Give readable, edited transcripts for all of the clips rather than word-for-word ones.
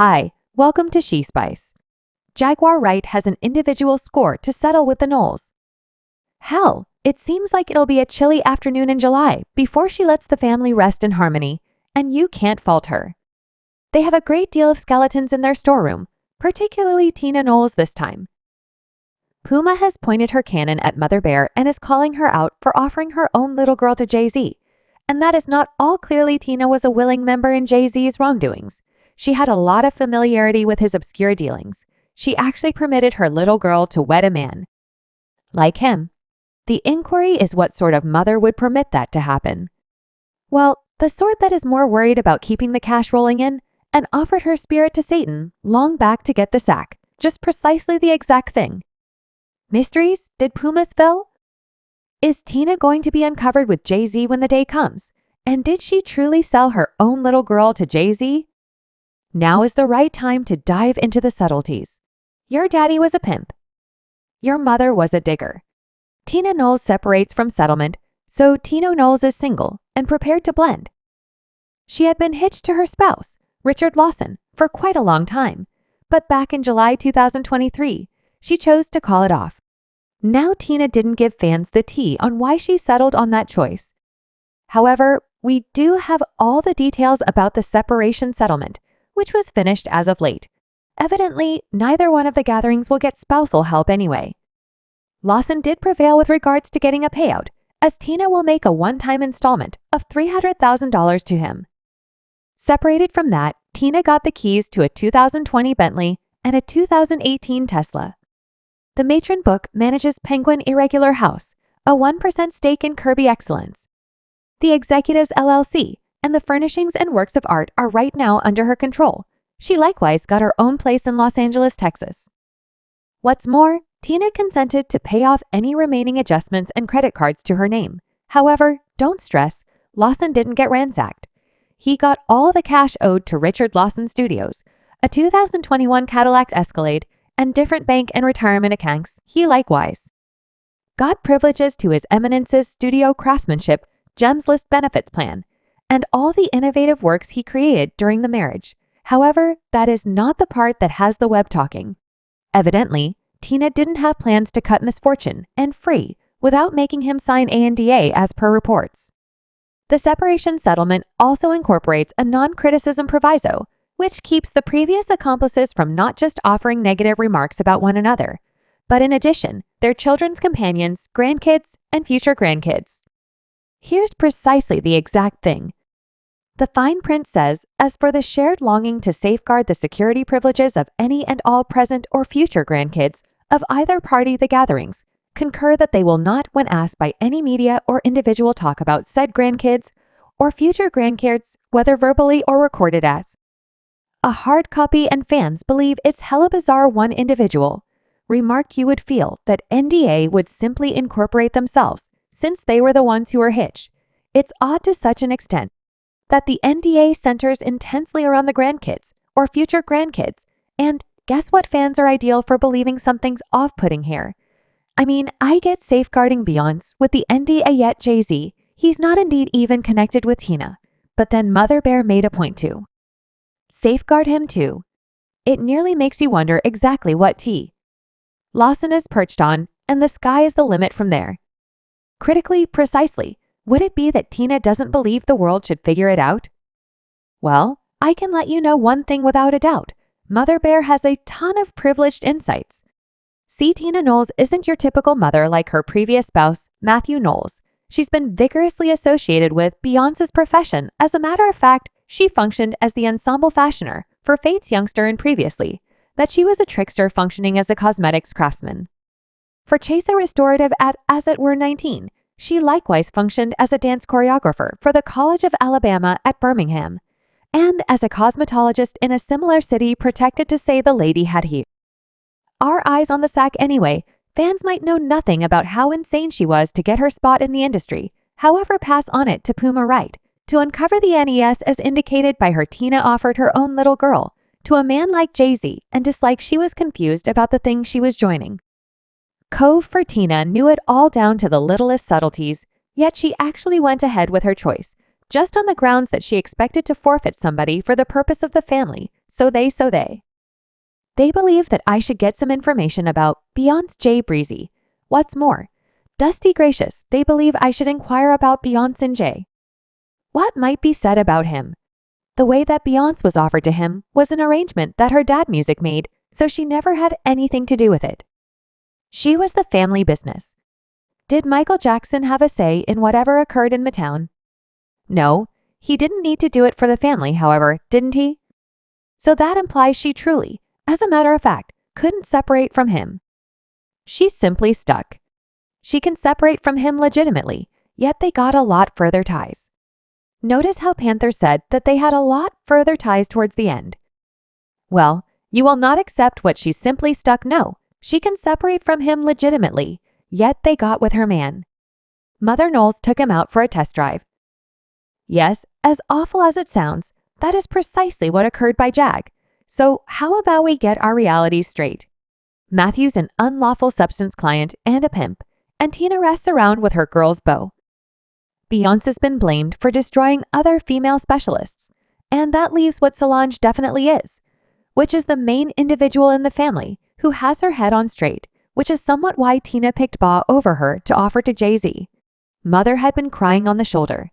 Hi, welcome to She Spice. Jaguar Wright has an individual score to settle with the Knowles. Hell, it seems like it'll be a chilly afternoon in July before she lets the family rest in harmony, and you can't fault her. They have a great deal of skeletons in their storeroom, particularly Tina Nolles this time. Puma has pointed her cannon at Mother Bear and is calling her out for offering her own little girl to Jay-Z. And that is not all. Clearly Tina was a willing member in Jay-Z's wrongdoings. She had a lot of familiarity with his obscure dealings. She actually permitted her little girl to wed a man like him. The inquiry is what sort of mother would permit that to happen? Well, the sort that is more worried about keeping the cash rolling in and offered her spirit to Satan long back to get the sack. Just precisely the exact thing. Mysteries? Did Puma spill? Is Tina going to be uncovered with Jay-Z when the day comes? And did she truly sell her own little girl to Jay-Z? Now is the right time to dive into the subtleties. Your daddy was a pimp. Your mother was a digger. Tina Nolles separates from settlement, so Tina Nolles is single and prepared to blend. She had been hitched to her spouse, Richard Lawson, for quite a long time, but back in July 2023, she chose to call it off. Now Tina didn't give fans the tea on why she settled on that choice. However, we do have all the details about the separation settlement, which was finished as of late. Evidently, neither one of the gatherings will get spousal help anyway. Lawson did prevail with regards to getting a payout, as Tina will make a one-time installment of $300,000 to him. Separated from that, Tina got the keys to a 2020 Bentley and a 2018 Tesla. The matron book manages Penguin Irregular House, a 1% stake in Kirby Excellence. The Executives LLC and the furnishings and works of art are right now under her control. She likewise got her own place in Los Angeles, Texas. What's more, Tina consented to pay off any remaining adjustments and credit cards to her name. However, don't stress, Lawson didn't get ransacked. He got all the cash owed to Richard Lawson Studios, a 2021 Cadillac Escalade, and different bank and retirement accounts. He likewise got privileges to His Eminence's studio craftsmanship Gems List benefits plan, and all the innovative works he created during the marriage. However, that is not the part that has the web talking. Evidently, Tina didn't have plans to cut Misfortune and Free without making him sign ANDA as per reports. The separation settlement also incorporates a non-criticism proviso, which keeps the previous accomplices from not just offering negative remarks about one another, but in addition, their children's companions, grandkids, and future grandkids. Here's precisely the exact thing. The fine print says, as for the shared longing to safeguard the security privileges of any and all present or future grandkids of either party the gatherings, concur that they will not, when asked by any media or individual, talk about said grandkids or future grandkids, whether verbally or recorded as a hard copy, and fans believe it's hella bizarre. One individual remarked you would feel that NDA would simply incorporate themselves since they were the ones who were hitched. It's odd to such an extent that the NDA centers intensely around the grandkids or future grandkids, and guess what? Fans are ideal for believing something's off-putting here. I mean, I get safeguarding Beyonce with the NDA, yet Jay-Z, he's not indeed even connected with Tina, but then Mother Bear made a point to safeguard him too. It nearly makes you wonder exactly what T. Lawson is perched on, and the sky is the limit from there. Critically, precisely, would it be that Tina doesn't believe the world should figure it out? Well, I can let you know one thing without a doubt. Mother Bear has a ton of privileged insights. See, Tina Nolles isn't your typical mother like her previous spouse, Matthew Knowles. She's been vigorously associated with Beyonce's profession. As a matter of fact, she functioned as the ensemble fashioner for Fate's youngster, and previously, that she was a trickster functioning as a cosmetics craftsman. For Chase a Restorative at As It Were 19, she likewise functioned as a dance choreographer for the College of Alabama at Birmingham, and as a cosmetologist in a similar city, protected to say the lady had here. Our eyes on the sack anyway. Fans might know nothing about how insane she was to get her spot in the industry, however pass on it to Puma Wright, to uncover the NES as indicated by her. Tina offered her own little girl to a man like Jay-Z, and dislike she was confused about the thing she was joining. Cove for Tina knew it all down to the littlest subtleties, yet she actually went ahead with her choice, just on the grounds that she expected to forfeit somebody for the purpose of the family, so they. They believe that I should get some information about Beyonce J. Breezy. What's more, dusty gracious, they believe I should inquire about Beyonce and Jay. What might be said about him? The way that Beyonce was offered to him was an arrangement that her dad music made, so she never had anything to do with it. She was the family business. Did Michael Jackson have a say in whatever occurred in the town? No, he didn't need to do it for the family, however, didn't he? So that implies she truly, as a matter of fact, couldn't separate from him. She's simply stuck. She can separate from him legitimately, yet they got a lot further ties. Notice how Panther said that they had a lot further ties towards the end. Well, you will not accept what she's simply stuck. No, she can separate from him legitimately, yet they got with her man. Mother Knowles took him out for a test drive. Yes, as awful as it sounds, that is precisely what occurred by Jag. So how about we get our realities straight? Matthew's an unlawful substance client and a pimp, and Tina rests around with her girl's beau. Beyonce's been blamed for destroying other female specialists, and that leaves what Solange definitely is, which is the main individual in the family who has her head on straight, which is somewhat why Tina picked Ba over her to offer to Jay-Z. Mother had been crying on the shoulder.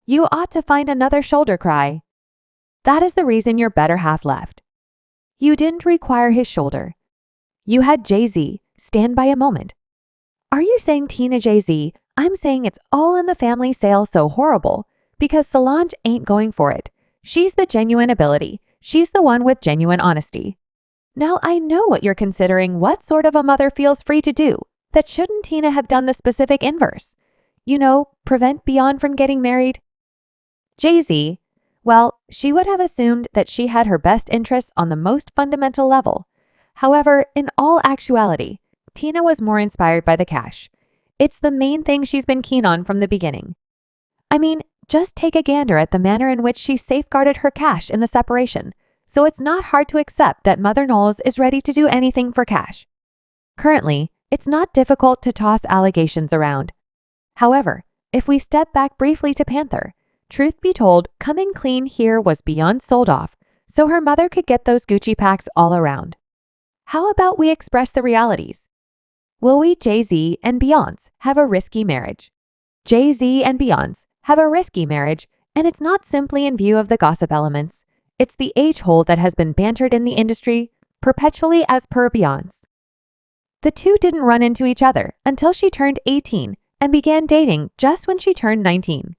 You ought to find another shoulder cry. That is the reason your better half left. You didn't require his shoulder. You had Jay-Z stand by a moment. Are you saying Tina Jay-Z? I'm saying it's all in the family sale so horrible because Solange ain't going for it. She's the genuine ability. She's the one with genuine honesty. Now I know what you're considering. What sort of a mother feels free to do? That shouldn't Tina have done the specific inverse? You know, prevent Beyonce from getting married? Jay-Z, well, she would have assumed that she had her best interests on the most fundamental level. However, in all actuality, Tina was more inspired by the cash. It's the main thing she's been keen on from the beginning. I mean, just take a gander at the manner in which she safeguarded her cash in the separation, so it's not hard to accept that Mother Knowles is ready to do anything for cash. Currently, it's not difficult to toss allegations around. However, if we step back briefly to Panther, truth be told, coming clean here was beyond sold off, so her mother could get those Gucci packs all around. How about we express the realities? Will we, Jay-Z and Beyonce, have a risky marriage? Jay-Z and Beyonce have a risky marriage, and it's not simply in view of the gossip elements. It's the age-hole that has been bantered in the industry perpetually as per Beyonce. The two didn't run into each other until she turned 18 and began dating just when she turned 19.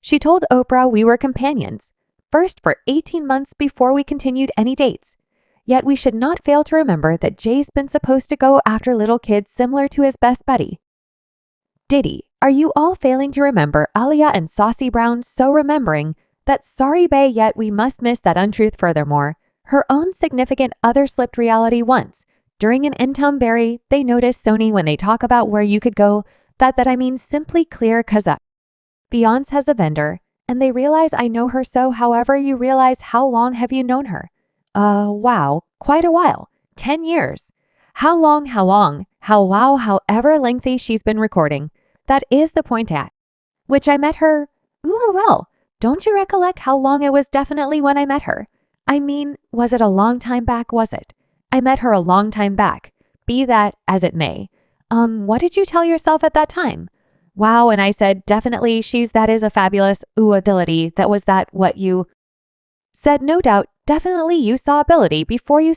She told Oprah we were companions, first for 18 months before we continued any dates. Yet we should not fail to remember that Jay's been supposed to go after little kids similar to his best buddy. Diddy, are you all failing to remember Aaliyah and Saucy Brown so remembering that sorry bae yet we must miss that untruth furthermore? Her own significant other slipped reality once. During an Intumberry, they noticed Sony when they talk about where you could go, that I mean simply clear cause up. Beyonce has a vendor, and they realize I know her so however you realize how long have you known her? Wow, quite a while. 10 years. How long, however lengthy she's been recording. That is the point at which I met her. Ooh, well, don't you recollect how long it was definitely when I met her? I mean, was it a long time back, was it? I met her a long time back, be that as it may. What did you tell yourself at that time? Wow, and I said, definitely, that is a fabulous, ability, that was that what you said, no doubt, definitely you saw ability before you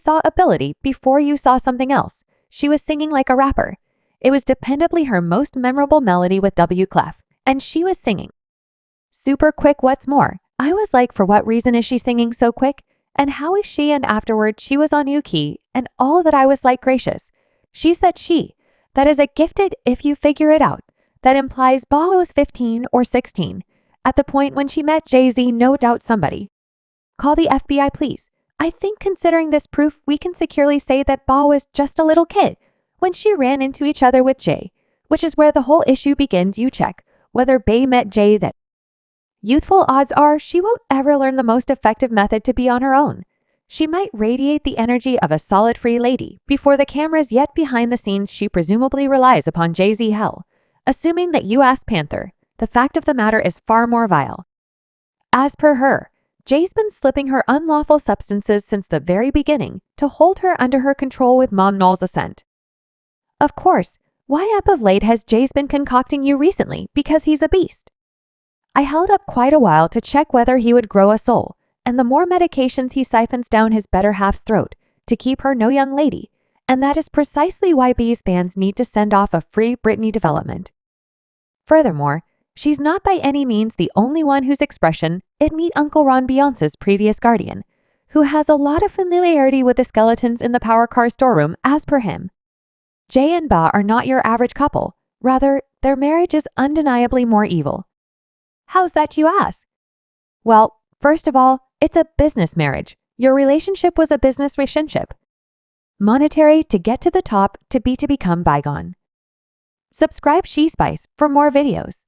saw something else. She was singing like a rapper. It was dependably her most memorable melody with W. Clef, and she was singing super quick. What's more, I was like, for what reason is she singing so quick? And how is she? And afterward, she was on U-key, and all that I was like, gracious. She said that is a gifted if you figure it out. That implies Ba was 15 or 16. At the point when she met Jay-Z, no doubt somebody. Call the FBI, please. I think considering this proof, we can securely say that Ba was just a little kid when she ran into each other with Jay, which is where the whole issue begins. You check whether Bae met Jay that. Youthful odds are she won't ever learn the most effective method to be on her own. She might radiate the energy of a solid free lady before the cameras, yet behind the scenes she presumably relies upon Jay-Z hell. Assuming that you ask Panther, the fact of the matter is far more vile. As per her, Jay's been slipping her unlawful substances since the very beginning to hold her under her control with Mom Knowles' assent. Of course, why up of late has Jay's been concocting you recently because he's a beast? I held up quite a while to check whether he would grow a soul, and the more medications he siphons down his better half's throat to keep her no young lady, and that is precisely why B's bands need to send off a free Britney development. Furthermore, she's not by any means the only one whose expression it meet Uncle Ron Beyonce's previous guardian, who has a lot of familiarity with the skeletons in the power car storeroom as per him. Jay and Ba are not your average couple, rather, their marriage is undeniably more evil. How's that, you ask? Well, first of all, it's a business marriage. Your relationship was a business relationship. Monetary to get to the top, to become bygone. Subscribe She Spice for more videos.